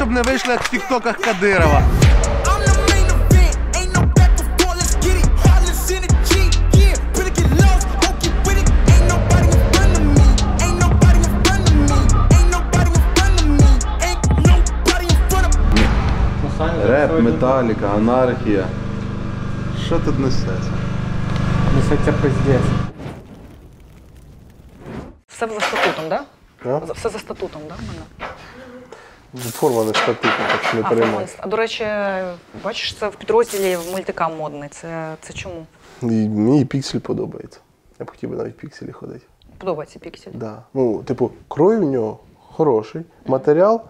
щоб не вийшло, як в тіктоках Кадирова. Реп, металіка, анархія. Що тут несеться? Несеться пиздець. Все за статутом, так? А? Да? Все за статутом, так? Да, Форма не статутна, так що не переймай. А до речі, бачиш, це в підрозділі мультикам модний. Це чому? Мені піксель подобається. Я б хотів би навіть в пікселі ходити. Подобається піксель? Да. Ну, типу, крой в нього хороший, матеріал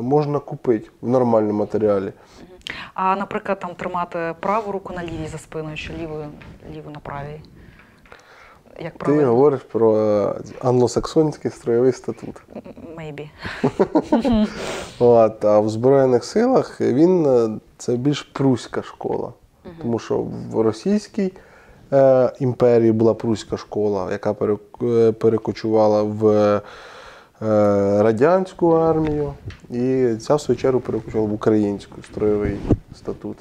можна купити в нормальному матеріалі. А, наприклад, там тримати праву руку на лівій за спиною, чи ліву на правій? Як правильно? Ти говориш про англосаксонський строєвий статут. Maybe. От, а в Збройних силах це більш пруська школа. Тому що в російській імперії була пруська школа, яка перекочувала в радянську армію, і ця, в свою чергу, перекочувала в українську строєвий статут.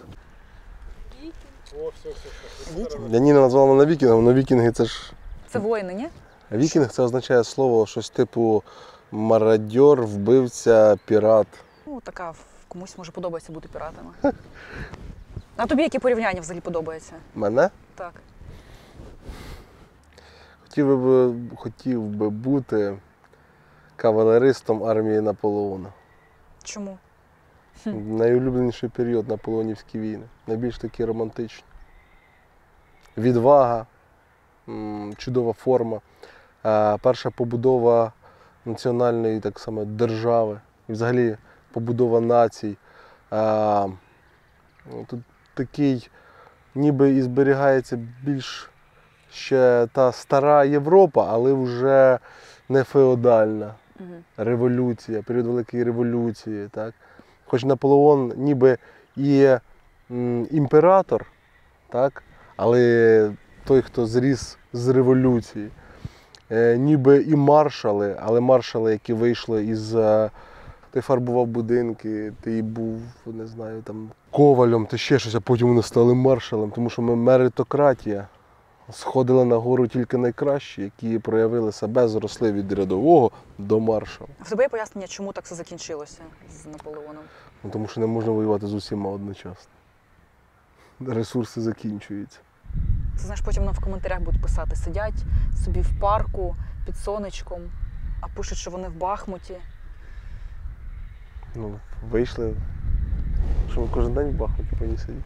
Яніна назвала мене вікінгом, але вікінги це ж... Це воїни, ні? Вікінг – це означає слово щось типу мародьор, вбивця, пірат. Ну, така, комусь може подобається бути піратами. А тобі які порівняння взагалі подобаються? Мене? Так. Хотів би бути кавалеристом армії Наполеона. Чому? Найулюбленіший період наполеонівські війни. Найбільш такі романтичні. Відвага, чудова форма, перша побудова національної так само держави, і взагалі побудова націй. Тут такий, ніби і зберігається більш ще та стара Європа, але вже не феодальна революція, період Великої революції. Так? Хоч Наполеон ніби і імператор, так? Але той, хто зріс з революції, ніби і маршали, але маршали, які вийшли із... Ти фарбував будинки, ти був, не знаю, там, ковалем, ти ще щось, а потім вони стали маршалом, тому що ми меритократія. Сходили на гору тільки найкращі, які проявили себе, зросли від рядового до маршала. В тебе є пояснення, чому так все закінчилося з Наполеоном? Ну, тому що не можна воювати з усіма одночасно. Ресурси закінчуються. Це, знаєш, потім нам в коментарях будуть писати, сидять собі в парку під сонечком, а пишуть, що вони в Бахмуті. Ну, вийшли, що ми кожен день в Бахмуті повинні сидіти.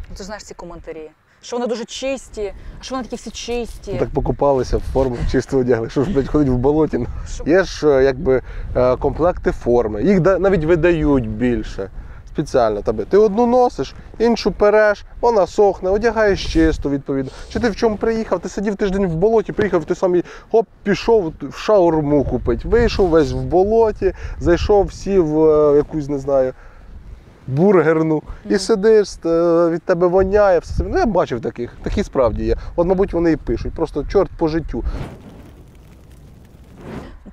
Ну, ти ж знаєш ці коментарі. Що вони дуже чисті, а що вони такі всі чисті. Так покупалися в форму, чисто одягли. Що ж, блядь, ходить в болоті? Є ж, якби, комплекти форми. Їх навіть видають більше. Спеціально тебе. Ти одну носиш, іншу переш, вона сохне, одягаєш чисто, відповідно. Чи ти в чому приїхав? Ти сидів тиждень в болоті, приїхав, ти самі, хоп, пішов в шаурму купити. Вийшов весь в болоті, зайшов, сів якусь, не знаю, бургерну і сидиш, від тебе воняє. Все. Ну, я бачив таких, такі справді є. От, мабуть, вони і пишуть, просто чорт по життю.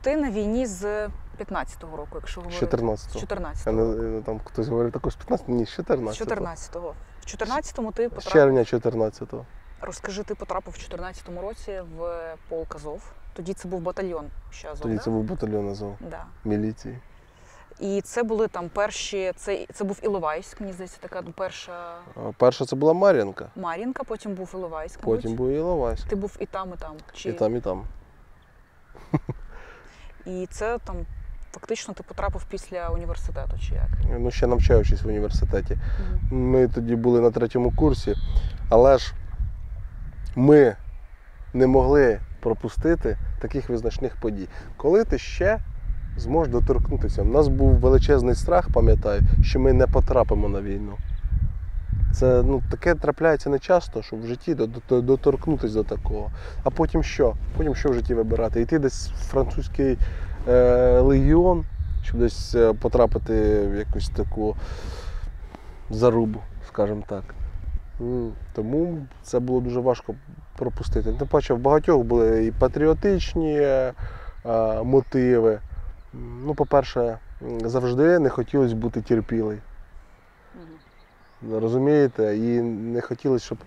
Ти на війні з 15-го року, якщо говорити. 14-го. З 14-го. Там хтось говорив також з 15-го, ні, з 14-го. З 14-го. В 14-му ти З потрапив. червня 14-го. Розкажи, ти потрапив в 14-му році в полк Азов. Тоді це був батальйон ще Азов, Тоді да? це був батальйон Азов, Да. міліції. І це були там перші, це був Іловайськ, мені здається, така перша Перша це була Мар'їнка, Мар'їнка, потім був Іловайськ. потім був Іловайськ. Ти був і там, і там. Чи... І там, і там. І це там фактично ти потрапив після університету, чи як? Ну, ще навчаючись в університеті. Ми тоді були на 3-му курсі, але ж ми не могли пропустити таких визначних подій. Коли ти ще зможеш доторкнутися. У нас був величезний страх, пам'ятаю, що ми не потрапимо на війну. Це, таке трапляється не часто, щоб в житті доторкнутися до такого. А потім що? Потім що в житті вибирати? Йти десь в французький легіон, щоб десь потрапити в якусь таку зарубу, скажімо так. Тому це було дуже важко пропустити. Тим паче в багатьох були і патріотичні мотиви. По-перше, завжди не хотілося бути терпілий. Розумієте? І не хотілося, щоб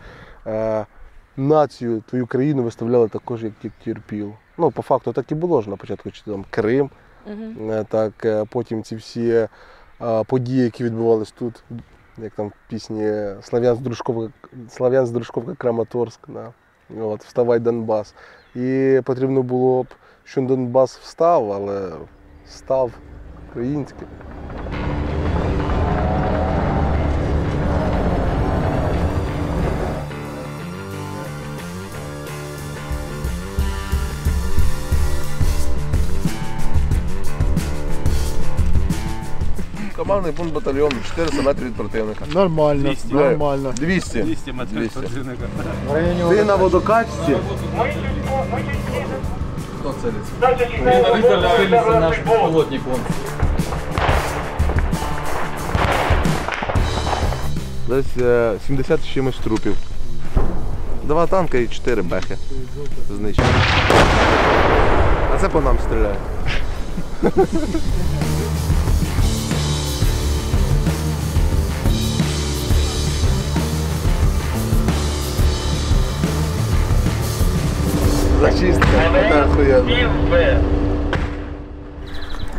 націю, твою країну виставляли також, як терпіл. Ну, по факту так і було ж на початку, чи там Крим, так, потім ці всі події, які відбувалися тут, як там в пісні Слав'янськ, Дружковка, Краматорськ, да. От, «Вставай, Донбас». І потрібно було б, щоб Донбас встав, але став українським. Командний пункт батальйону, 400 метрів від противника. Нормально, 200. нормально. 200. 200 метрів 200. противника. Ти на водокачці? Хто целиться? Це наш безпілотник. Десь 70 з чимось трупів. 2 танка і 4 бехи знищені. А це по нам стріляє. Зачистка, це охуєнно.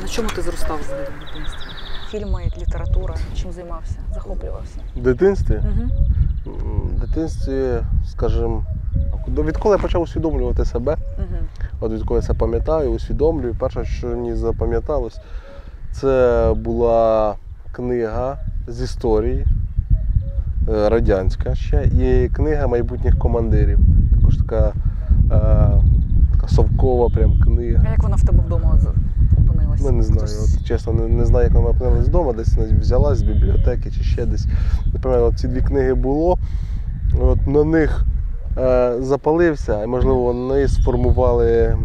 На чому ти зростав взагалі в дитинстві? Фільми, література, чим займався, захоплювався? В дитинстві? Угу. В дитинстві, скажімо, відколи я почав усвідомлювати себе, от відколи я це пам'ятаю, усвідомлюю, перше, що мені запам'яталось, це була книга з історії, радянська ще, і книга майбутніх командирів. Також така совкова прям книга. А як вона в тебе вдома опинилася? Ну, не знаю, Хтось- от, чесно, не знаю, як вона опинилась вдома, десь взялась з бібліотеки чи ще десь. Наприклад, ці 2 книги було, от, на них запалився, і, можливо, вони сформували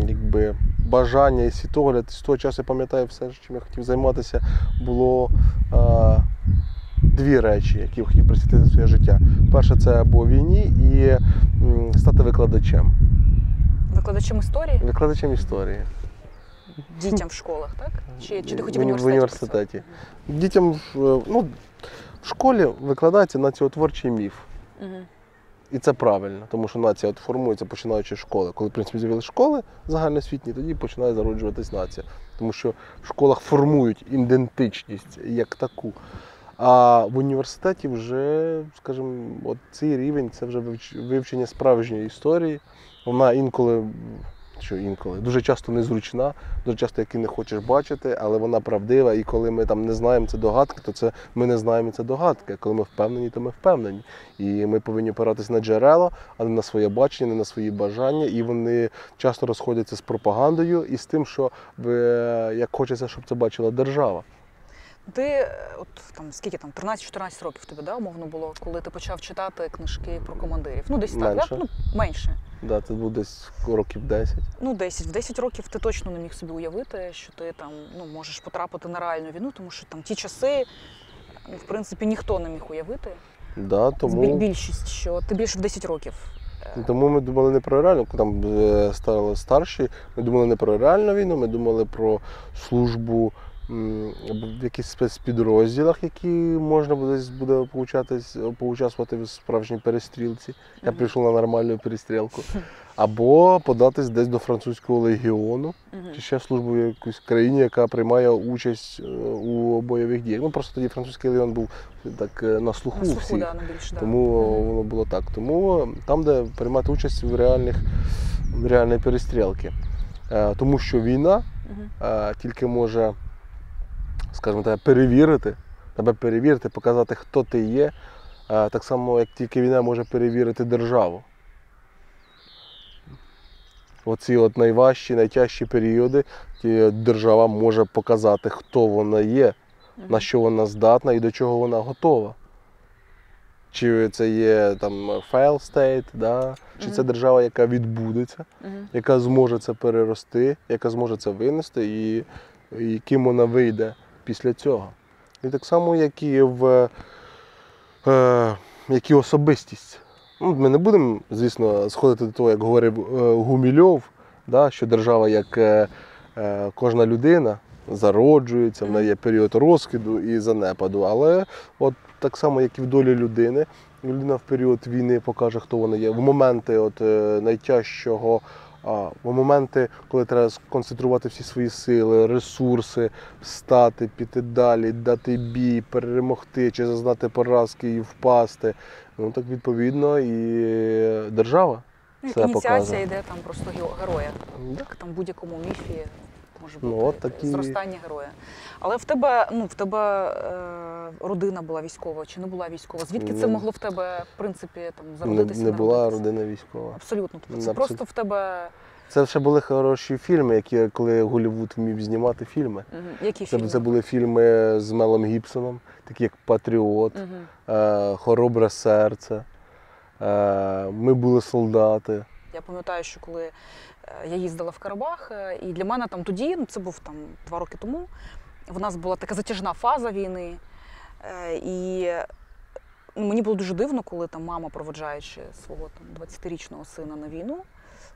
якби, бажання і світогляд. З того часу я пам'ятаю все, чим я хотів займатися, було 2 речі, які я хотів присвятити своє життя. Перше, це або війні і стати викладачем. Викладачем історії? Викладачем історії. Дітям в школах, так? Чи ти хотів В університеті. Дітям ну, в школі викладається націотворчий міф. Угу. І це правильно, тому що нація от формується починаючи з школи. Коли, в принципі, з'явилися школи загальноосвітні, тоді починає зароджуватись нація. Тому що в школах формують ідентичність як таку. А в університеті вже, скажімо, от цей рівень, це вже вивчення справжньої історії. Вона інколи, дуже часто незручна, дуже часто, яку не хочеш бачити, але вона правдива. І коли ми там не знаємо це догадки, то це ми не знаємо це догадки. А коли ми впевнені, то ми впевнені. І ми повинні опиратися на джерела, а не на своє бачення, не на свої бажання. І вони часто розходяться з пропагандою і з тим, що як хочеться, щоб це бачила держава. Ти, от там скільки там, 13-14 років тобі, да, умовно було, коли ти почав читати книжки про командирів? Ну, десь так, Менше. да? Ну, менше. Да, це буде десь років 10. Ну, 10. В 10 років ти точно не міг собі уявити, що ти там, ну, можеш потрапити на реальну війну, тому що там ті часи, в принципі, ніхто не міг уявити. Да, тому... Більшість, що ти більше в 10 років. Тому ми думали не про реальну, коли там стали старші, ми думали не про реальну війну, ми думали про службу в якихось спецпідрозділах, які можна буде поучаствувати в справжній перестрілці. Я прийшов на нормальну перестрілку. Або податись десь до французького легіону, чи ще службу в якійсь країні, яка приймає участь у бойових діях. Ну, просто тоді французький легіон був так на слуху у всіх. Да, найбільш, да. Тому воно було так. Тому там, де приймати участь в реальній перестрілці. Тому що війна тільки може, скажімо, тебе перевірити, показати, хто ти є, так само, як тільки війна може перевірити державу. Оці от найважчі, найтяжчі періоди держава може показати, хто вона є, на що вона здатна і до чого вона готова. Чи це є там fail state, да? Чи це держава, яка відбудеться, яка зможе це перерости, яка зможе це винести і ким вона вийде після цього. І так само, як і особистість. Ну, ми не будемо, звісно, сходити до того, як говорив Гумільов, да, що держава як кожна людина, зароджується, в неї є період розкиду і занепаду. Але от так само, як і в долі людини, людина в період війни покаже, хто вона є. В моменти найтяжчого, в моменти, коли треба сконцентрувати всі свої сили, ресурси, встати, піти далі, дати бій, перемогти чи зазнати поразки і впасти. Ну так відповідно і держава. Ну, Це ініціація показує. йде там просто героя. Да. Як там в будь-якому міфі може Ну, бути от такі- зростання героя. Але в тебе родина була військова чи не була військова? Звідки це Ну, могло в тебе, в принципі, там Не, зародитися? не була народитися? родина військова. Абсолютно. Тобто це Абсолютно. просто в тебе Це ще були хороші фільми, коли Голлівуд вмів знімати фільми. які фільми? Це були фільми з Мелом Гібсоном, такі як «Патріот», «Хоробре серце», «Ми були солдати». Я пам'ятаю, що коли я їздила в Карабах, і для мене там тоді, це був там 2 роки тому, в нас була така затяжна фаза війни. І мені було дуже дивно, коли там мама, проводжаючи свого там 20-річного сина на війну,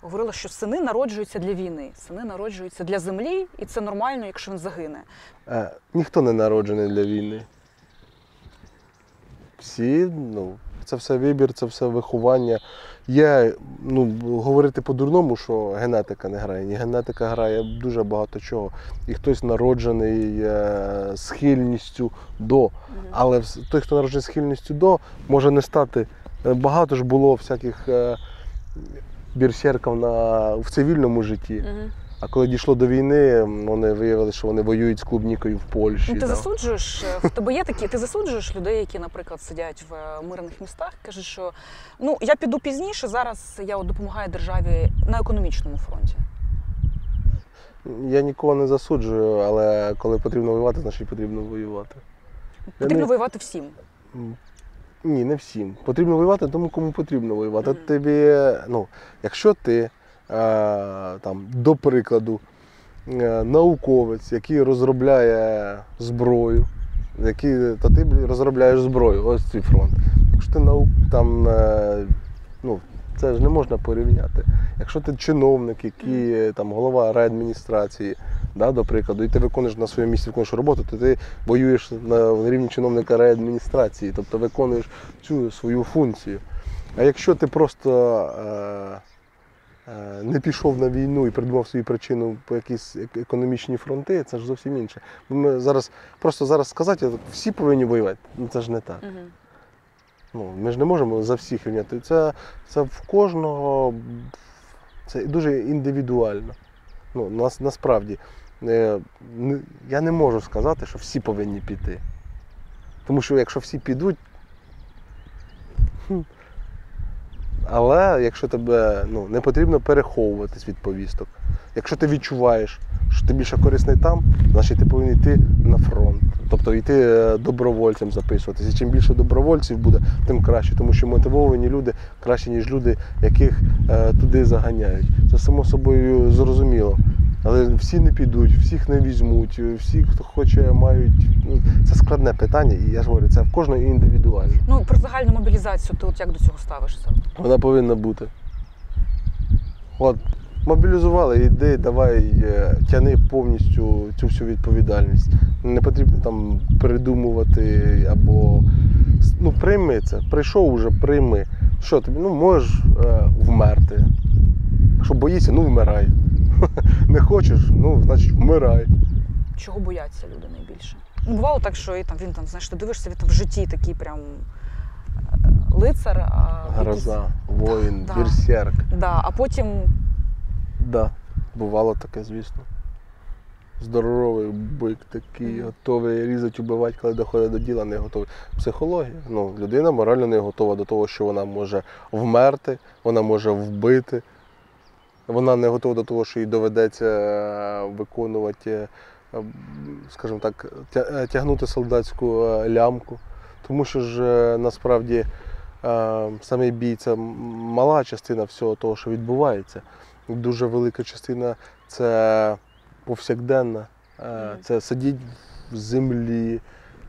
говорила, що сини народжуються для війни, сини народжуються для землі, і це нормально, якщо він загине. Ніхто не народжений для війни. Всі, це все вибір, це все виховання. Є, говорити по-дурному, що генетика не грає. Ні, генетика грає дуже багато чого. І хтось народжений схильністю до. Але той, хто народжений схильністю до, може не стати. Багато ж було всяких берсерків в цивільному житті. А коли дійшло до війни, вони виявили, що вони воюють з клубнікою в Польщі. Ти засуджуєш, в тебе є такі, ти засуджуєш людей, які, наприклад, сидять в мирних містах, кажуть, що я піду пізніше, зараз я допомагаю державі на економічному фронті. Я нікого не засуджую, але коли потрібно воювати, значить потрібно воювати. Потрібно воювати всім. Ні, не всім. Потрібно воювати тому, кому потрібно воювати. Тобі, якщо ти, до прикладу, науковець, який розробляє зброю, то ти розробляєш зброю, ось цей фронт. Якщо ти це ж не можна порівняти. Якщо ти чиновник, який голова райадміністрації, до прикладу, і ти виконуєш на своєму місці роботу, то ти воюєш на рівні чиновника райадміністрації, тобто виконуєш цю свою функцію. А якщо ти просто не пішов на війну і придумав свою причину по якісь економічні фронти, це ж зовсім інше. Ми зараз сказати, всі повинні воювати, це ж не так. Ми ж не можемо за всіх рівняти. Це в кожного, це дуже індивідуально. Насправді, я не можу сказати, що всі повинні піти. Тому що якщо всі підуть, але якщо тебе не потрібно переховуватись від повісток. Якщо ти відчуваєш, що ти більше корисний там, значить ти повинен йти на фронт. Тобто йти добровольцем записуватися. І чим більше добровольців буде, тим краще. Тому що мотивовані люди краще, ніж люди, яких туди заганяють. Це само собою зрозуміло. Але всі не підуть, всіх не візьмуть, всі, хто хоче, мають. Це складне питання, і я ж говорю, це в кожного індивідуально. Про загальну мобілізацію ти як до цього ставишся? Вона повинна бути. Мобілізували, йди, давай, тяни повністю цю всю відповідальність. Не потрібно придумувати або. Прийми це. Прийшов уже, прийми. Що тобі? Можеш вмерти. Якщо боїшся, вмирай. Не хочеш, значить вмирай. Чого бояться люди найбільше? Бувало так, що він ти дивишся, він в житті такий прям лицар. Гроза, воїн, берсерк. А потім. Бувало таке, звісно. Здоровий бик такий, готовий різати, убивати, коли доходить до діла, не готовий. Психологія. Людина морально не готова до того, що вона може вмерти, вона може вбити. Вона не готова до того, що їй доведеться виконувати, скажімо так, тягнути солдатську лямку. Тому що ж насправді самий бій – це мала частина всього того, що відбувається. Дуже велика частина – це повсякденна. Це сидіть в землі,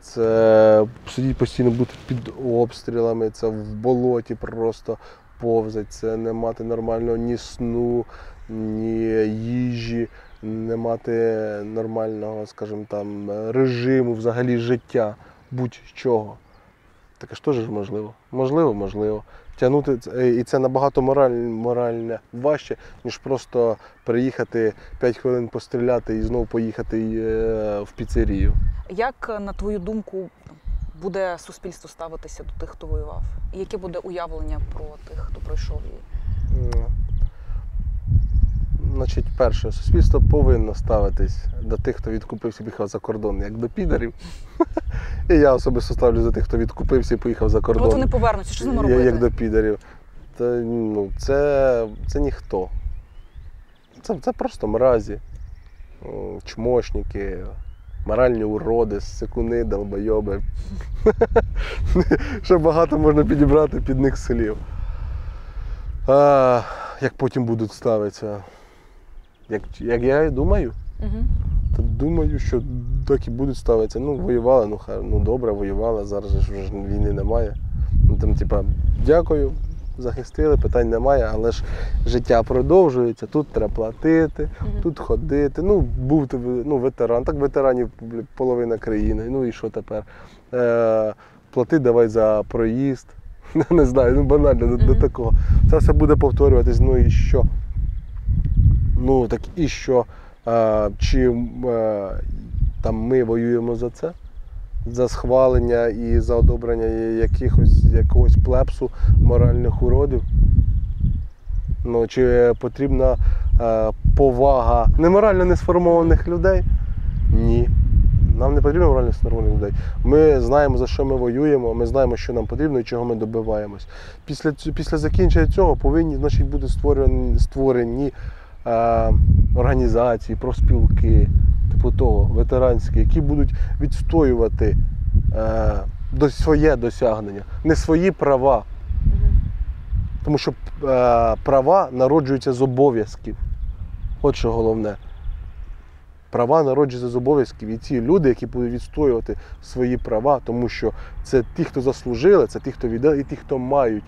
це сидіть постійно бути під обстрілами, це в болоті просто повзати, це не мати нормального ні сну, ні їжі, не мати нормального, скажімо там, режиму взагалі життя, будь-чого. Таке ж теж можливо. Можливо. Тягнути, і це набагато морально важче, ніж просто приїхати 5 хвилин постріляти і знову поїхати в піцерію. Як, на твою думку, буде суспільство ставитися до тих, хто воював? І яке буде уявлення про тих, хто пройшов її? Значить, перше, суспільство повинно ставитись до тих, хто відкупився і поїхав за кордон, як до підарів. І я особисто ставлю за тих, хто відкупився і поїхав за кордон. Ну, от вони повернуться, що з ними робити? Як до підарів. Це ніхто. Це просто мразі, чмошники, моральні уроди, сикуни, долбойоби. Ще багато можна підібрати під них слів. Як потім будуть ставитися? Як я і думаю, то думаю, що так і будуть ставитися. Ну, воювали, добре, воювали, зараз ж вже війни немає. Дякую, захистили, питань немає, але ж життя продовжується, тут треба платити, тут ходити. Був ветеран, так ветеранів половина країни, і що тепер? Плати давай за проїзд. Не знаю, банально до такого. Це все буде повторюватись, і що? Так і що? Чи там ми воюємо за це? За схвалення і за одобрення якогось плепсу моральних уродів? Чи потрібна повага неморально несформованих людей? Ні. Нам не потрібно морально сформованих людей. Ми знаємо, за що ми воюємо, ми знаємо, що нам потрібно і чого ми добиваємось. Після закінчення цього повинні, бути створені організації, профспілки, ветеранські, які будуть відстоювати своє досягнення, не свої права. Тому що права народжуються з обов'язків. От що головне. Права народжуються з обов'язків. І ці люди, які будуть відстоювати свої права, тому що це ті, хто заслужили, це ті, хто віддали, і ті, хто мають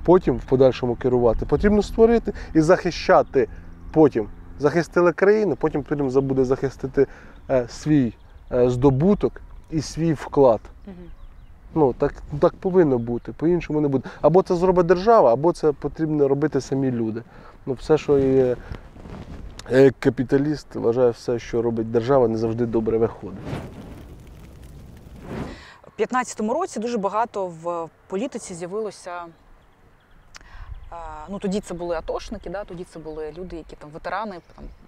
потім в подальшому керувати, потрібно створити і захищати потім. Захистили країну, потім потрібно буде захистити свій здобуток і свій вклад. Так повинно бути, по-іншому не буде. Або це зробить держава, або це потрібно робити самі люди. Все, що є, як капіталіст, вважаю, все, що робить держава, не завжди добре виходить. У 2015 році дуже багато в політиці з'явилося, тоді це були атошники, тоді це були люди, які ветерани,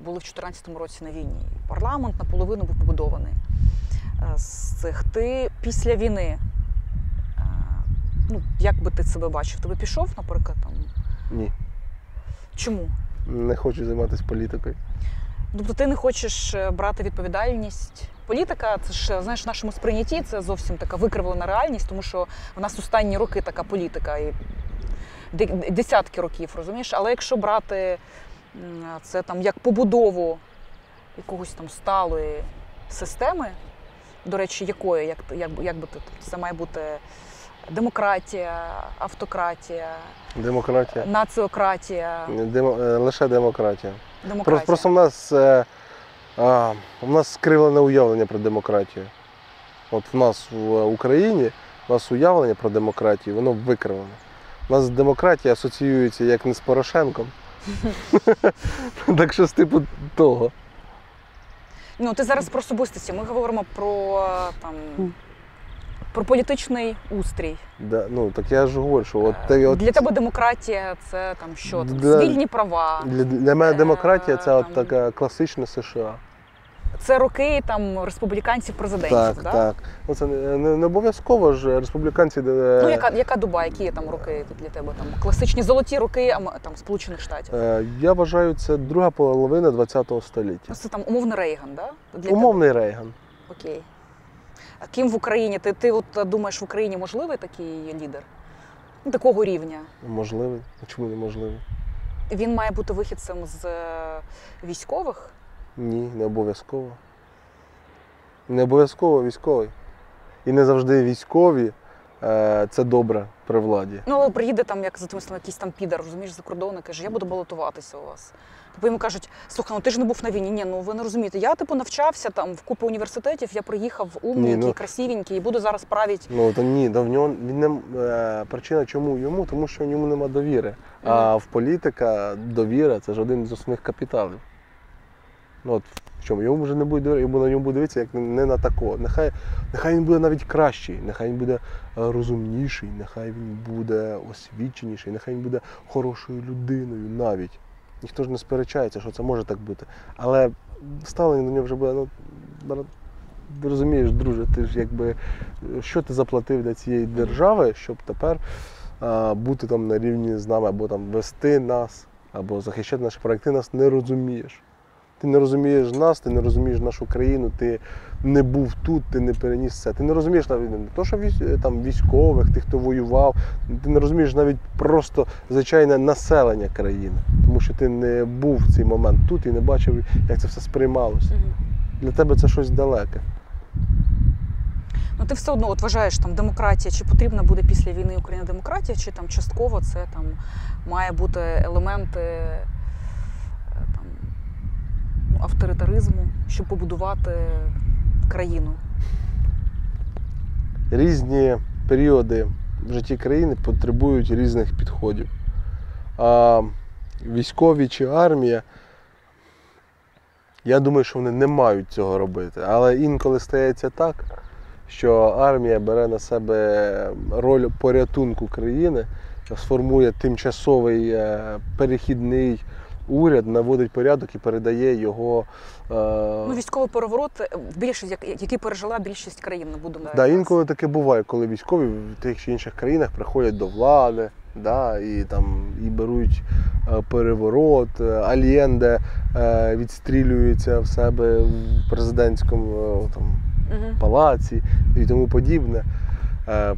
були в 2014 році на війні. Парламент наполовину був побудований з цих. Ти після війни, як би ти себе бачив? Ти би пішов, наприклад? Ні. Чому? Не хочу займатися політикою. Тобто ти не хочеш брати відповідальність? Політика, це ж, в нашому сприйнятті це зовсім така викривлена реальність, тому що в нас останні роки така політика, і десятки років, розумієш? Але якщо брати це як побудову якогось сталої системи, до речі, якої, як би це має бути демократія, автократія, націократія? Лише демократія. Демократія. Просто у нас скривлене уявлення про демократію. От в нас в Україні, у нас уявлення про демократію, воно викривлене. У нас демократія асоціюється як не з Порошенком. Так що з того. Ти зараз про особистості. Ми говоримо про політичний устрій. Так я ж говорю, що для тебе демократія – це що? Цивільні права. Для мене демократія – це така класична США. Це роки республіканців-президентів, так? Це не обов'язково ж республіканці. Яка доба, які є роки для тебе? Класичні золоті роки Сполучених Штатів? Я вважаю, це друга половина ХХ століття. Це умовний Рейган, так? Умовний Рейган. Окей. А ким в Україні? Ти думаєш, в Україні можливий такий лідер? Такого рівня? Можливий. Чому не можливий? Він має бути вихідцем з військових? Ні, не обов'язково. Не обов'язково військовий. І не завжди військові це добре при владі. Ну, але приїде там, як за тим словом, якийсь там підар, розумієш, за кордону, каже, я буду балотуватися у вас. Типу йому кажуть, слухай, ну ти ж не був на війні. Ні, ну ви не розумієте. Я типу навчався там в купі університетів, я приїхав умненький, красивенький і буду зараз правити. Ну, то ні, в нього він не причина чому йому, тому що йому нема довіри. А в політика довіра це ж один з основних капіталів. Ну, от в чому? Йому вже не буде довіри, йому на ньому буде дивитися, як не на такого. Нехай він буде навіть кращий, нехай він буде розумніший, нехай він буде освіченіший, нехай він буде хорошою людиною навіть. Ніхто ж не сперечається, що це може так бути. Але ставлення до нього вже буде, ну, розумієш, друже, ти ж якби, що ти заплатив для цієї держави, щоб тепер бути там на рівні з нами, або там вести нас, або захищати наші проекти, нас не розумієш. Ти не розумієш нас, ти не розумієш нашу країну, ти не був тут, ти не переніс це. Ти не розумієш навіть не то, що там військових, тих, хто воював, ти не розумієш навіть просто звичайне населення країни. Тому що ти не був в цей момент тут і не бачив, як це все сприймалося. Для тебе це щось далеке. Ну ти все одно от вважаєш, там демократія, чи потрібна буде після війни Україна демократія, чи там частково це там має бути елементи там, авторитаризму, щоб побудувати країну? Різні періоди в житті країни потребують різних підходів. А військові чи армія, я думаю, що вони не мають цього робити. Але інколи стається так, що армія бере на себе роль порятунку країни, сформує тимчасовий перехідний уряд, наводить порядок і передає його. Ну, військовий переворот, який пережила більшість країн, не будемо. Да, інколи таке буває, коли військові в тих чи інших країнах приходять до влади, да, і беруть переворот, Альєнде відстрілюється в себе в президентському палаці і тому подібне.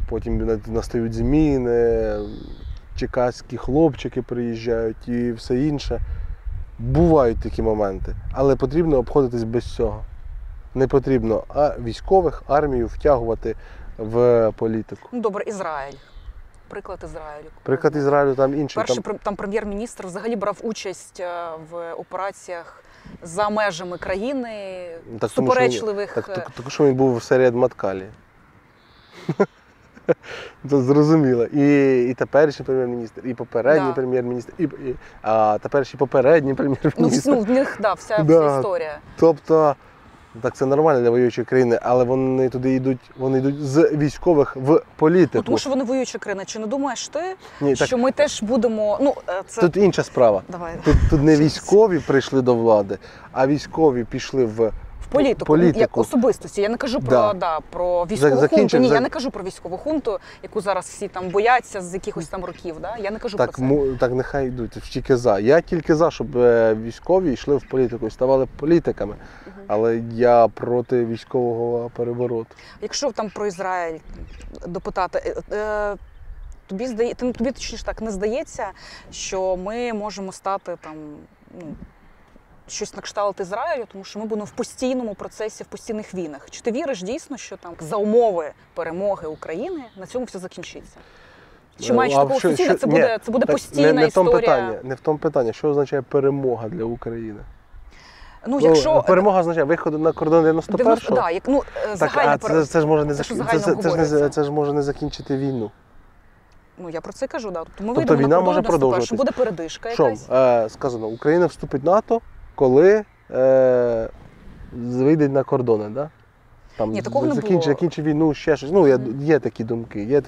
Потім настають зміни, чекаські хлопчики приїжджають і все інше. Бувають такі моменти, але потрібно обходитись без цього. Не потрібно військових, армію втягувати в політику. Ну добре, Ізраїль. Приклад Ізраїлю. Приклад Ізраїлю там інший. Перший там прем'єр-міністр взагалі брав участь в операціях за межами країни, суперечливих. Так, що він був в серії Маткалі. Це зрозуміло. І теперішній прем'єр-міністр, і попередній прем'єр-міністр, а теперішній попередній прем'єр-міністр. Ну, в них, вся історія. Тобто, так це нормально для воюючої країни, але вони йдуть з військових в політику. Ну, тому що вони воююча країна. Чи не думаєш ти, що ми теж будемо... Тут інша справа. Давай. Тут не військові прийшли до влади, а військові пішли в політику. Як особистості. Я не кажу про військову хунту. Ні, я не кажу про військову хунту, яку зараз всі там бояться з якихось там років. Да? Я не кажу про це. Так нехай йдуть, тільки за. Я тільки за, щоб військові йшли в політику і ставали політиками. Але я проти військового перевороту. Якщо там про Ізраїль допитати, тобі точніше так не здається, що ми можемо стати там, щось на кшталт Ізраїлю, тому що ми будемо в постійному процесі, в постійних війнах. Чи ти віриш дійсно, що там за умови перемоги України на цьому все закінчиться? Чи маєш такого сусіда, це буде постійна історія? Не в тому питання, що означає перемога для України? Якщо перемога означає виход на кордон 91-го? Це ж може не закінчити війну. Ну, я про це кажу, да. Тобто ми вийдемо на кордон 91-го, буде передишка якась. Сказано, Україна вступить в НАТО, коли вийде на кордони, да? Там закінчить війну, ще щось. Є такі думки,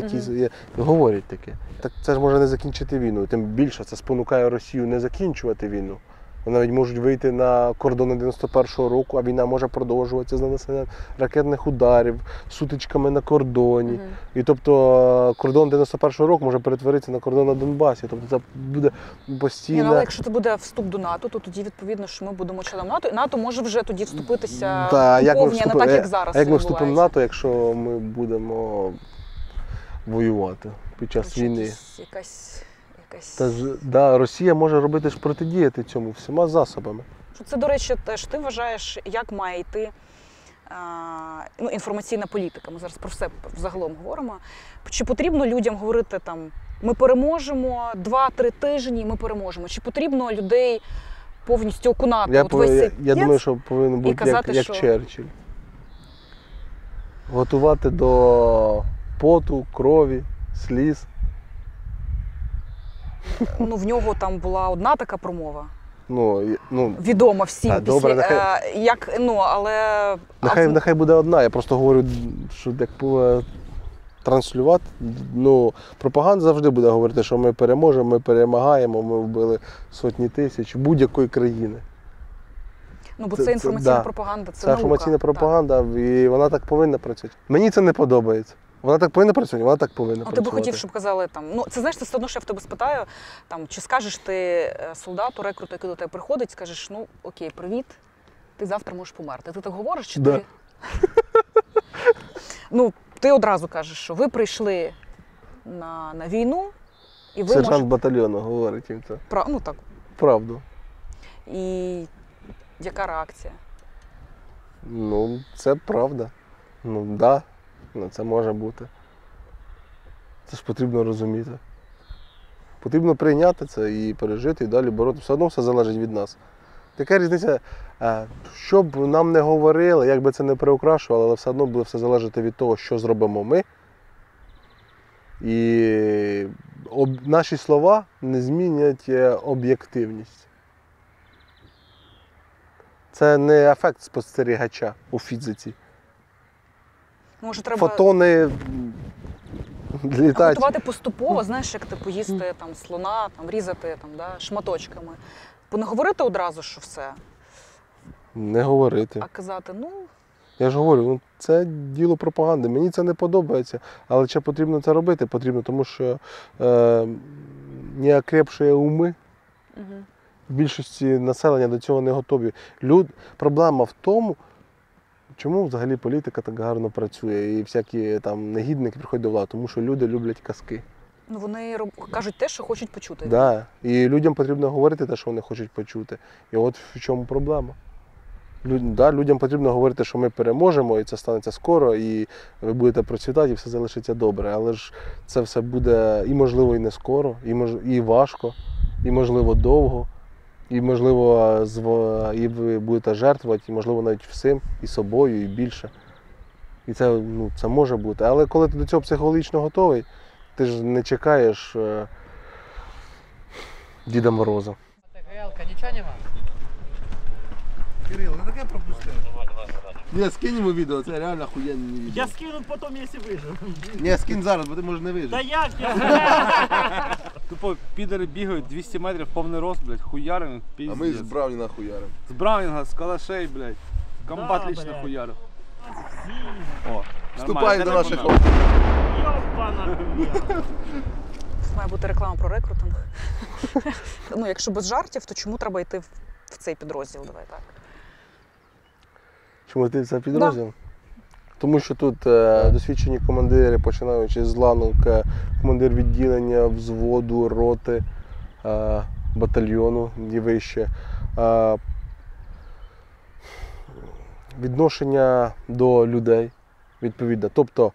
говорять таке. Так це ж може не закінчити війну. Тим більше це спонукає Росію не закінчувати війну. Вони навіть можуть вийти на кордони 91-го року, а війна може продовжуватися з нанесенням ракетних ударів, сутичками на кордоні. І тобто кордон 91-го року може перетворитися на кордон на Донбасі. Тобто це буде постійно. Але якщо це буде вступ до НАТО, то тоді відповідно, що ми будемо членом НАТО, і НАТО може вже тоді вступитися повні, не так, як зараз. А як ми вступимо в НАТО, якщо ми будемо воювати під час війни? Росія може робити ж протидіяти цьому всіма засобами. Це, до речі, теж ти вважаєш, як має йти інформаційна політика. Ми зараз про все загалом говоримо. Чи потрібно людям говорити там, ми переможемо, 2-3 тижні, ми переможемо? Чи потрібно людей повністю окунати Я, от весь цей я думаю, п'єц? що повинен бути казати, як що- Черчилль. Готувати до поту, крові, сліз. Ну, в нього там була одна така промова, Ну, відома всім. А, добре, але нехай буде одна. Я просто говорю, що як транслювати. Ну, пропаганда завжди буде говорити, що ми переможемо, ми перемагаємо, ми вбили сотні тисяч будь-якої країни. бо це- це інформаційна да. пропаганда, це Це наука. інформаційна пропаганда, і вона так повинна працювати. Мені це не подобається. Вона так повинна працювати, вона так повинна А ти працювати. би хотів, щоб казали там, це знаєш, це все одно, що я в тебе спитаю, там, чи скажеш ти солдату, рекруту, який до тебе приходить, скажеш, ну окей, привіт, ти завтра можеш померти. Ти так говориш, чи Да. ти? Ти одразу кажеш, що ви прийшли на війну, і ви Сержант можете. батальйону говорить їм це. Так. Правду. І яка реакція? Ну, це правда. Ну, да, це може бути. Це ж потрібно розуміти. Потрібно прийняти це і пережити, і далі боротися. Все одно все залежить від нас. Така різниця, що б нам не говорили, як би це не приукрашувало, але все одно буде все залежати від того, що зробимо ми. І наші слова не змінять об'єктивність. Це не ефект спостерігача у фізиці. Може, треба Фотони літають. готувати поступово, знаєш, як типу їсти там слона, там різати там, шматочками. Бо не говорити одразу, що все, Не говорити. а казати, Я ж говорю, це діло пропаганди. Мені це не подобається, але чи потрібно це робити? Потрібно, тому що неокрепші уми в більшості населення до цього не готові. Проблема в тому, чому взагалі політика так гарно працює і всякі там негідники приходять до влади, тому що люди люблять казки. вони кажуть те, що хочуть почути. Да. І людям потрібно говорити те, що вони хочуть почути. І от в чому проблема. Людям потрібно говорити, що ми переможемо, і це станеться скоро, і ви будете процвітати, і все залишиться добре. Але ж це все буде і можливо, і не скоро, і важко, і можливо довго, і можливо і ви будете жертвувати, і можливо навіть всім, і собою, і більше. І це може бути. Але коли ти до цього психологічно готовий, ти ж не чекаєш Діда Мороза. Галка, нічого нема? Кирило, не таке пропустив. Ні, скинь йому відео, це реально охуєнне відео. Я скину потом, если выживу. Ні, скинь зараз, бо ти може не Да вижити. як я? Тупо підери бігають 200 метрів, повний рост, блядь, хуярим, А піздець. ми з Брауні нахуярим. З Браунінга, з калашей, блядь. Комбат Да, лично блядь. хуярив. О, Вступай до нормально. наших Нормально. Ёбана хуя. Має бути реклама про рекрутинг. Якщо без жартів, то чому треба йти в цей підрозділ? Давай так. Чому ти це підрозділ? Тому що тут досвідчені командири, починаючи з ланок, командир відділення, взводу, роти, батальйону і вище. Відношення до людей, відповідно. Тобто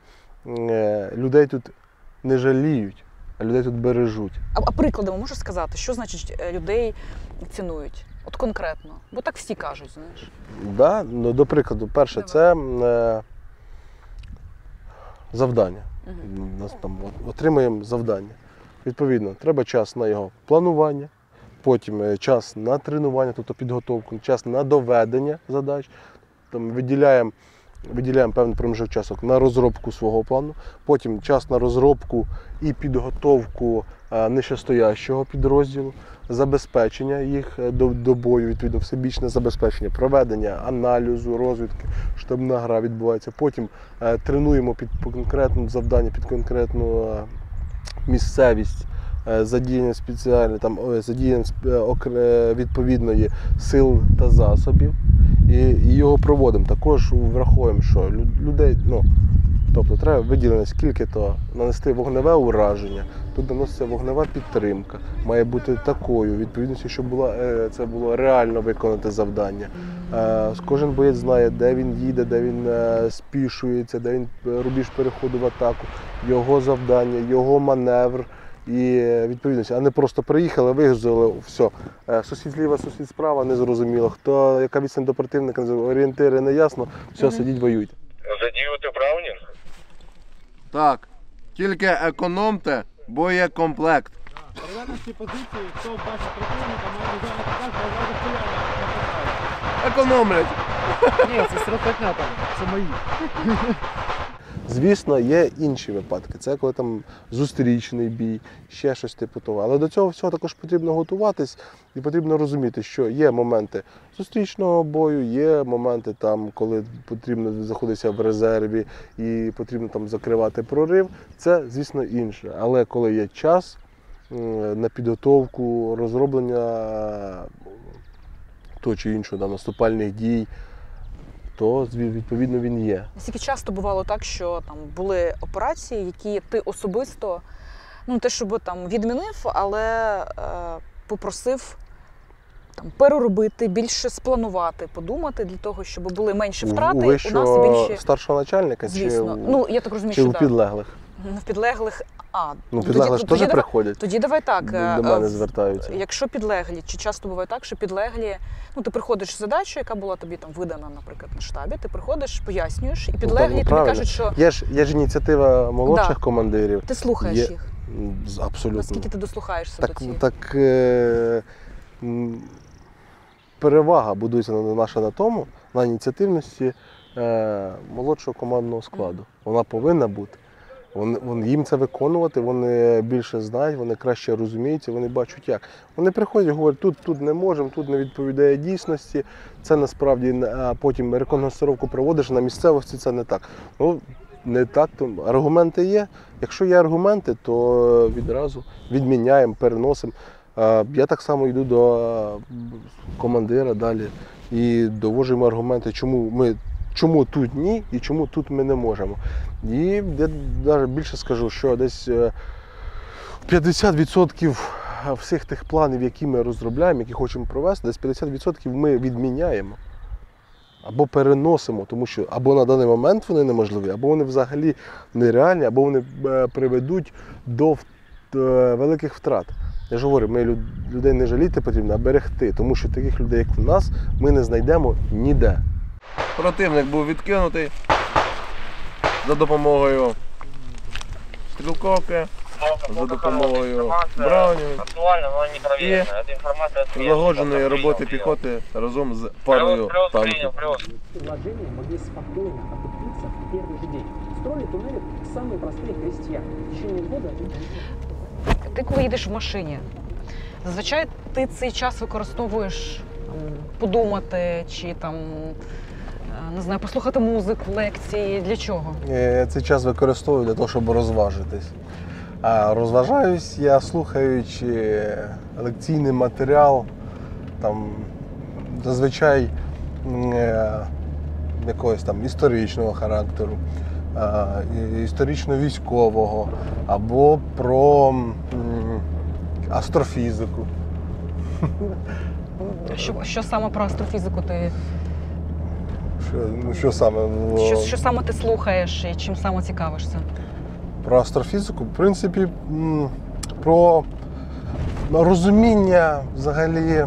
людей тут не жаліють, а людей тут бережуть. А прикладами можеш сказати, що значить людей цінують? От конкретно. Бо так всі кажуть, знаєш. Да? Ну, до прикладу, перше, це завдання. Нас там отримуємо завдання. Відповідно, треба час на його планування, потім час на тренування, тобто підготовку, час на доведення задач. Там виділяємо певний проміжок часу на розробку свого плану, потім час на розробку і підготовку нижчестоящого підрозділу, забезпечення їх до бою, відповідно, всебічне забезпечення, проведення аналізу, розвідки, штабна гра відбувається. Потім тренуємо під конкретне завдання, під конкретну місцевість, задіяння відповідної сил та засобів. І його проводимо. Також враховуємо, що людей, Тобто треба виділено скільки-то нанести вогневе ураження, тут наноситься вогнева підтримка, має бути такою відповідністю, щоб це було реально виконати завдання. Кожен боєць знає, де він їде, де він спішується, де він рубіж переходу в атаку, його завдання, його маневр і відповідність. А не просто приїхали, вигрузили, все, сусід зліва, сусід справа, не зрозуміло, хто, яка відстань до противника, орієнтири не ясно, все, сидіть, воюйте. Задіювати Браунінг? Так. Тільки економте боєкомплект. Перевернуті позиції, хто бачить противника, має візуальний показ, а одразу стріляє. Економлять. Ні, це стрілкотня там, це мої. Звісно, є інші випадки. Це коли там зустрічний бій, ще щось типу того. Але до цього всього також потрібно готуватись і потрібно розуміти, що є моменти зустрічного бою, є моменти, там, коли потрібно знаходитися в резерві і потрібно там закривати прорив. Це, звісно, інше. Але коли є час на підготовку, розроблення того чи іншого наступальних дій, то відповідно він є. Наскільки часто бувало так, що там були операції, які ти особисто, ну те, щоб там відмінив, але попросив там переробити, більше спланувати, подумати для того, щоб були менші втрати, У у нас більші, старшого начальника звісно. чи, Ну я так розумію, чи що у так. підлеглих? В підлеглих. Підлеглих ж теж приходять. Тоді давай так. До мене звертаються. Якщо підлеглі, чи часто буває так, що підлеглі, ти приходиш з задачею, яка була тобі там видана, наприклад, на штабі, ти приходиш, пояснюєш, і підлеглі тобі правильно. кажуть, що Є ж ініціатива молодших Да. командирів. ти слухаєш Є- їх. Абсолютно. Наскільки ти дослухаєшся до цих? Так перевага будується наша на тому, на ініціативності молодшого командного складу. Вона повинна бути. Їм це виконувати, вони більше знають, вони краще розуміються, вони бачать як. Вони приходять і говорять, тут не можемо, тут не відповідає дійсності, це насправді, а потім рекогносцировку проводиш, на місцевості це не так. Ну, не так, то аргументи є. Якщо є аргументи, то відразу відміняємо, переносимо. Я так само йду до командира далі і довожимо аргументи, чому тут ні і чому тут ми не можемо. І я навіть більше скажу, що десь 50% всіх тих планів, які ми розробляємо, які хочемо провести, десь 50% ми відміняємо або переносимо, тому що або на даний момент вони неможливі, або вони взагалі нереальні, або вони приведуть до великих втрат. Я ж говорю, ми людей не жаліти потрібно, а берегти, тому що таких людей, як в нас, ми не знайдемо ніде. Противник був відкинутий за допомогою стрілковки, за допомогою браунів Актуально, но не проверено. Это информация от злагодженої роботи піхоти разом з парою танків. предложения могли спокойно окупиться в первый же день. Строили туннели самые простые крестьяне. В течение года Ти коли їдеш в машині, зазвичай ти цей час використовуєш подумати чи там, не знаю, послухати музику, лекції, для чого? Я цей час використовую для того, щоб розважитись. А розважаюсь я, слухаючи лекційний матеріал, там, зазвичай якогось там історичного характеру, історично-військового, або про астрофізику. Що саме про астрофізику ти? Що саме? Що саме ти слухаєш і чим саме цікавишся? Про астрофізику, в принципі, про розуміння взагалі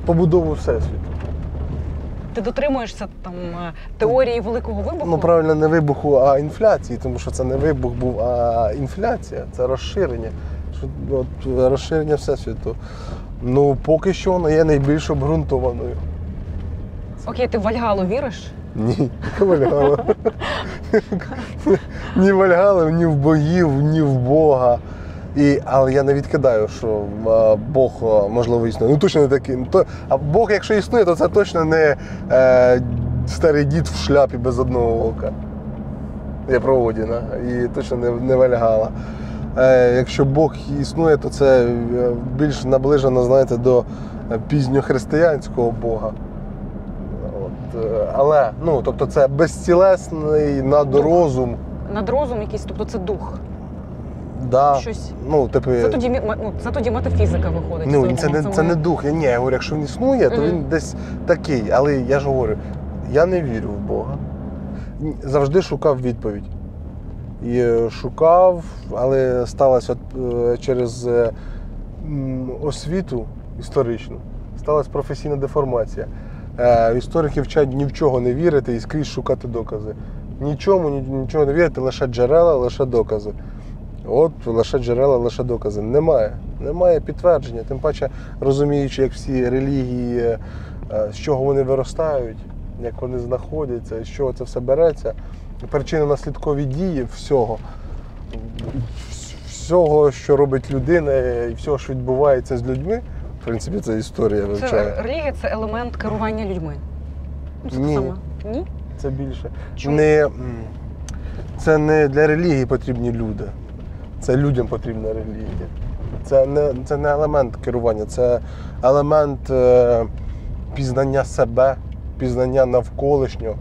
побудови Всесвіту. Ти дотримуєшся там теорії Великого вибуху? Ну, правильно, не вибуху, а інфляції, тому що це не вибух був, а інфляція, це розширення. Розширення Всесвіту. Ну, поки що воно є найбільш обґрунтованою. Окей, ти в Вальгалу віриш? Ні, не Вальгалу. Ні Вальгалу, ні в богів, ні в Бога. Але я не відкидаю, що Бог, можливо, існує. Ну, точно не такий. А Бог, якщо існує, то це точно не старий дід в шляпі без одного ока. Я про Одіна. І точно не Вальгала. Якщо Бог існує, то це більш наближено, знаєте, до пізньохристиянського Бога. але, ну, тобто це безцілесний надрозум. Надрозум якийсь, тобто це дух. Да. Щось. Ну, типу, Це тоді метафізика виходить. ну, в цьому. це не дух. Ні, я говорю, якщо він існує, то він десь такий. Але я ж говорю, я не вірю в Бога. Завжди шукав відповідь. І шукав, але сталося через освіту історичну, сталася професійна деформація. Історики вчать ні в чого не вірити і скрізь шукати докази. Нічого не вірити, лише джерела, лише докази. От, лише джерела, лише докази. Немає підтвердження. Тим паче, розуміючи, як всі релігії, з чого вони виростають, як вони знаходяться, з чого це все береться. Причинно-наслідкові дії всього, що робить людина, і всього, що відбувається з людьми, в принципі, це історія вивчає. Це релігія – це елемент керування людьми. Ну, це Ні. саме. Ні? Це більше. Чому? Це не для релігії потрібні люди. Це людям потрібна релігія. Це не елемент керування, це елемент пізнання себе, пізнання навколишнього.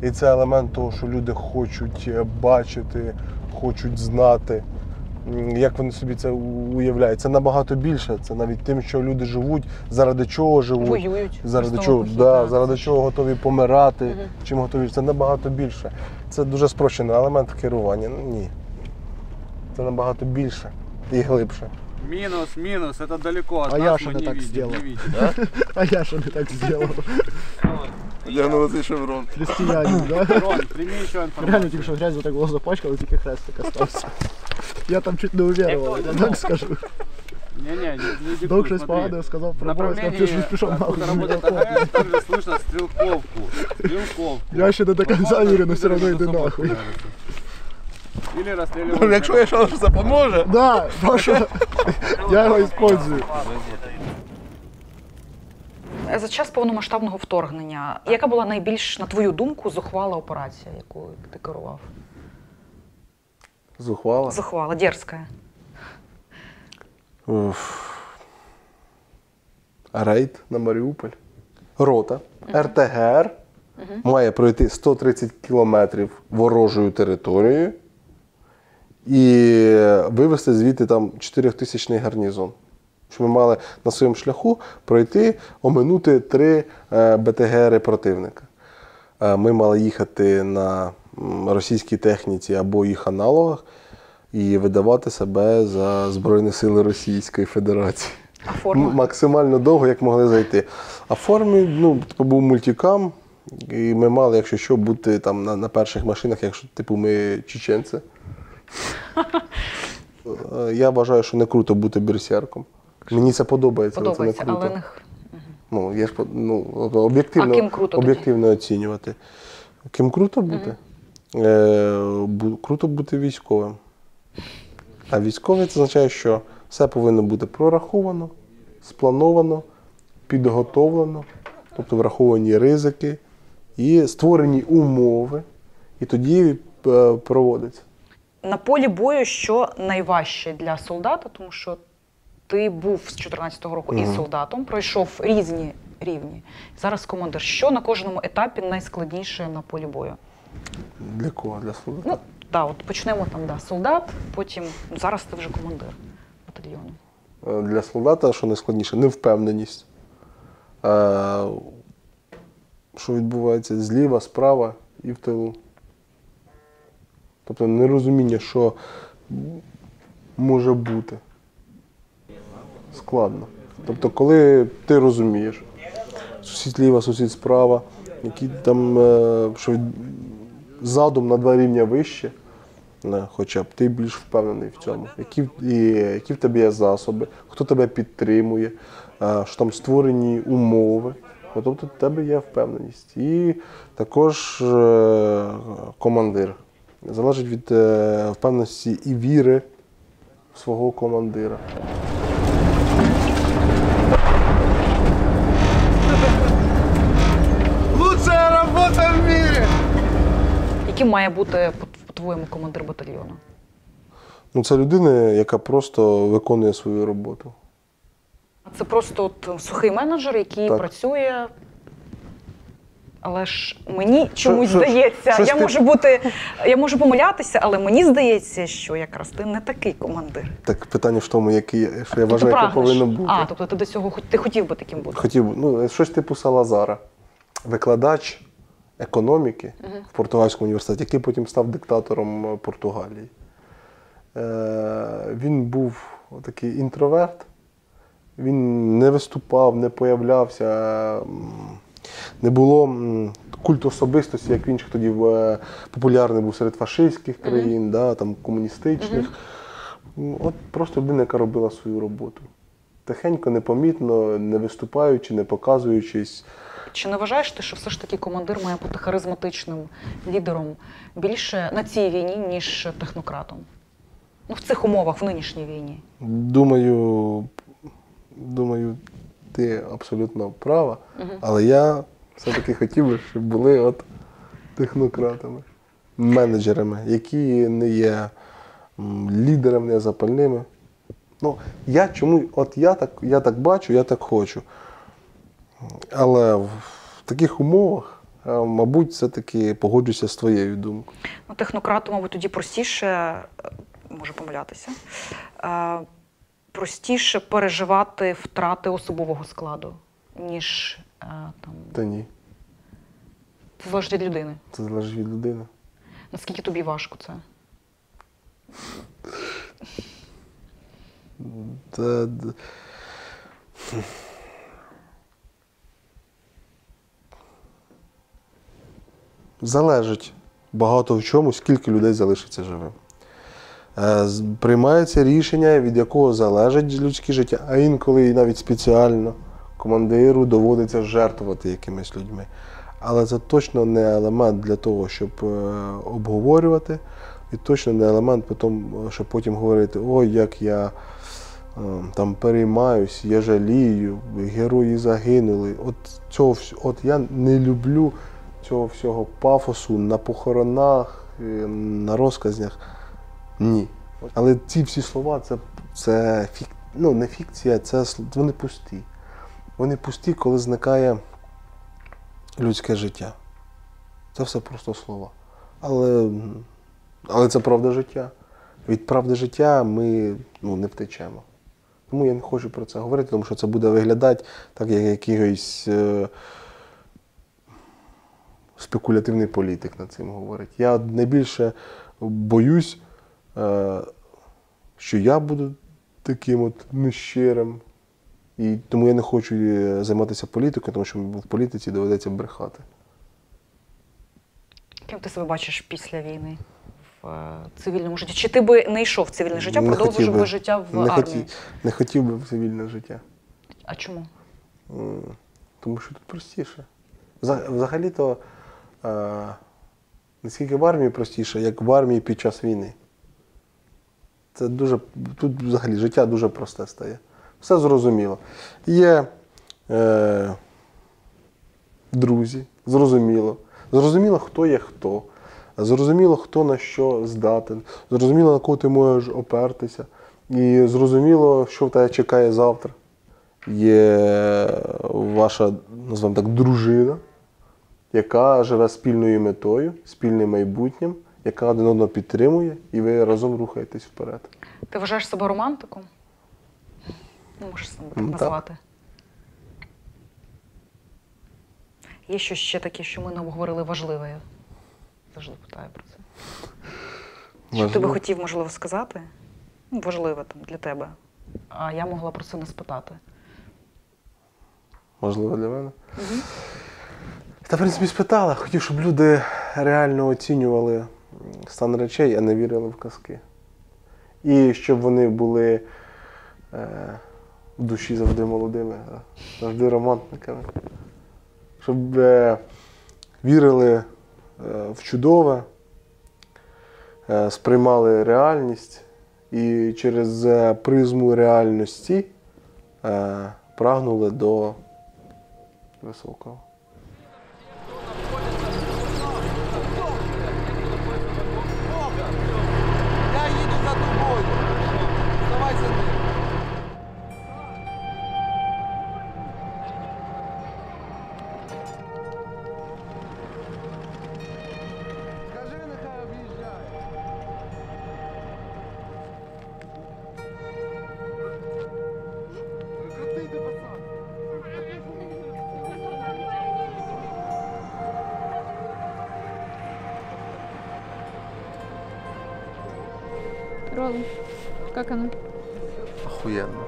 І це елемент того, що люди хочуть бачити, хочуть знати, як вони собі це уявляють. Це набагато більше. Це навіть тим, що люди живуть, заради чого живуть. Воюють. Заради Основа чого, похід, да, так. заради чого готові помирати, чим готові. Це набагато більше. Це дуже спрощений елемент керування. Ні. Це набагато більше і глибше. Минус, это далеко от А нас, я мы что не не так видим, сделал? не видим. А я что не так сделал? Одягнули цей шеврон. Христианин, да? Рон, прими еще Реально информацию. тільки що грязь так голос запачкал, и тільки хрестик остався. Я там чуть не уверовал, я так скажу. Не диктуй, Док щось смотри. погано сказав В про бой, сказав, направлении, ти щось пішов откуда нахуй. работает АГС, также слышно стрелковку. Я ще не до кінця вірю, але все одно йди нахуй. Или расстреливают. Якщо я що це поможе. Да, Паша, я його использую. За час повномасштабного вторгнення, яка була найбільш, на твою думку, зухвала операція, якою ти керував? Зухвала. Зухвала, дерзка. Рейд на Маріуполь. Рота. РТГР має пройти 130 кілометрів ворожою територією і вивезти звідти там 4000-й гарнізон. Що ми мали на своєму шляху пройти, оминути 3 БТГРи противника. Ми мали їхати на російській техніці або їх аналогах і видавати себе за Збройні Сили Російської Федерації. А форма? Максимально довго, як могли зайти. А в формі, був мультикам, і ми мали, якщо що, бути там на перших машинах, якщо ми чеченці. Я вважаю, що не круто бути берсерком. Мені це подобається, але це не круто. але не... Є ж об'єктивно, А ким круто тоді? об'єктивно оцінювати. Ким круто бути? Круто бути військовим. А військовий це означає, що все повинно бути прораховано, сплановано, підготовлено, тобто враховані ризики і створені умови, і тоді проводиться. На полі бою що найважче для солдата, тому що ти був з 14-го року і солдатом, пройшов різні рівні. Зараз командир. Що на кожному етапі найскладніше на полі бою? Для кого? Для солдата? От почнемо там, солдат, потім зараз ти вже командир батальйону. Для солдата, що найскладніше, невпевненість. Що відбувається зліва, справа і в тилу. Тобто нерозуміння, що може бути. Складно. Тобто, коли ти розумієш, сусід зліва, сусід справа, які там, задум на 2 рівня вище, хоча б ти більш впевнений в цьому. Які в тебе є засоби, хто тебе підтримує, що там створені умови. Тобто в тебе є впевненість. І також командир. Залежить від впевненості і віри в свого командира. Лучшая робота в мірі! Яким має бути, по-твоєму, командир батальйону? Це людина, яка просто виконує свою роботу. Це просто сухий менеджер, який Так. працює Але ж мені чомусь що- здається, щось я можу помилятися, але мені здається, що якраз ти не такий командир. Так питання в тому, який, що я Тобто вважаю, яке прагнеш. повинно бути. А, тобто ти до цього ти хотів би таким бути? Хотів би, ну, щось типу Салазара. Викладач економіки в Португальському університеті, який потім став диктатором Португалії. Він був такий інтроверт, він не виступав, не появлявся, не було культу особистості, як він тоді популярний був серед фашистських країн, да, там, комуністичних. От просто людина, яка робила свою роботу. Тихенько, непомітно, не виступаючи, не показуючись. Чи не вважаєш ти, що все ж таки командир має бути харизматичним лідером більше на цій війні, ніж технократом? Ну, в цих умовах, в нинішній війні. Думаю, ти абсолютно права, але я все-таки хотів би, щоб були от технократами, менеджерами, які не є лідерами, не запальними. Ну, я так бачу, я так хочу. Але в таких умовах, мабуть, все-таки погоджуся з твоєю думкою. Ну, технократу, мабуть, тоді простіше, можу помилятися, простіше переживати втрати особового складу, ніж там. Та ні. Це залежить від людини. Це залежить від людини. Наскільки тобі важко це? Залежить багато в чому, скільки людей залишиться живим. Приймається рішення, від якого залежить людське життя, а інколи і навіть спеціально командиру доводиться жертвувати якимись людьми. Але це точно не елемент для того, щоб обговорювати, і точно не елемент, щоб потім говорити, ой, як я там переймаюсь, я жалію, герої загинули. От я не люблю цього всього пафосу на похоронах, на розказнях. Ні. Але ці всі слова, це не фікція, вони пусті. Вони пусті, коли зникає людське життя. Це все просто слова. Але це правда життя. Від правди життя ми не втечемо. Тому я не хочу про це говорити, тому що це буде виглядати так, як якийсь спекулятивний політик над цим говорить. Я найбільше боюсь, що я буду таким от нещирим. І тому я не хочу займатися політикою, тому що в політиці доведеться брехати. Ким ти себе бачиш після війни в цивільному житті? Чи ти би не йшов в цивільне життя, продовжив би життя в армії? Не хотів би в цивільне життя. А чому? Тому що тут простіше. Взагалі-то, не скільки в армії простіше, як в армії під час війни. Тут взагалі життя дуже просте стає. Все зрозуміло. Є друзі, зрозуміло. Зрозуміло, хто є хто. Зрозуміло, хто на що здатен. Зрозуміло, на кого ти можеш опертися. І зрозуміло, що в тебе чекає завтра. Є ваша, називаємо так, дружина, яка живе спільною метою, спільним майбутнім, яка один одного підтримує, і ви разом рухаєтесь вперед. Ти вважаєш себе романтиком? Не можеш себе так назвати. Є щось ще таке, що ми не обговорили важливе? Я завжди питаю про це. Що ти би хотів, можливо, сказати? Важливе там для тебе. А я могла про це не спитати. Можливо, для мене? Угу. Та, в принципі, спитала. Хотів, щоб люди реально оцінювали стан речей, а не вірили в казки. І щоб вони були в душі завжди молодими, завжди романтиками. Щоб вірили в чудове, сприймали реальність і через призму реальності прагнули до високого. Я їду за тобою. Давай за ним. Роллы. Как оно? Охуєнно.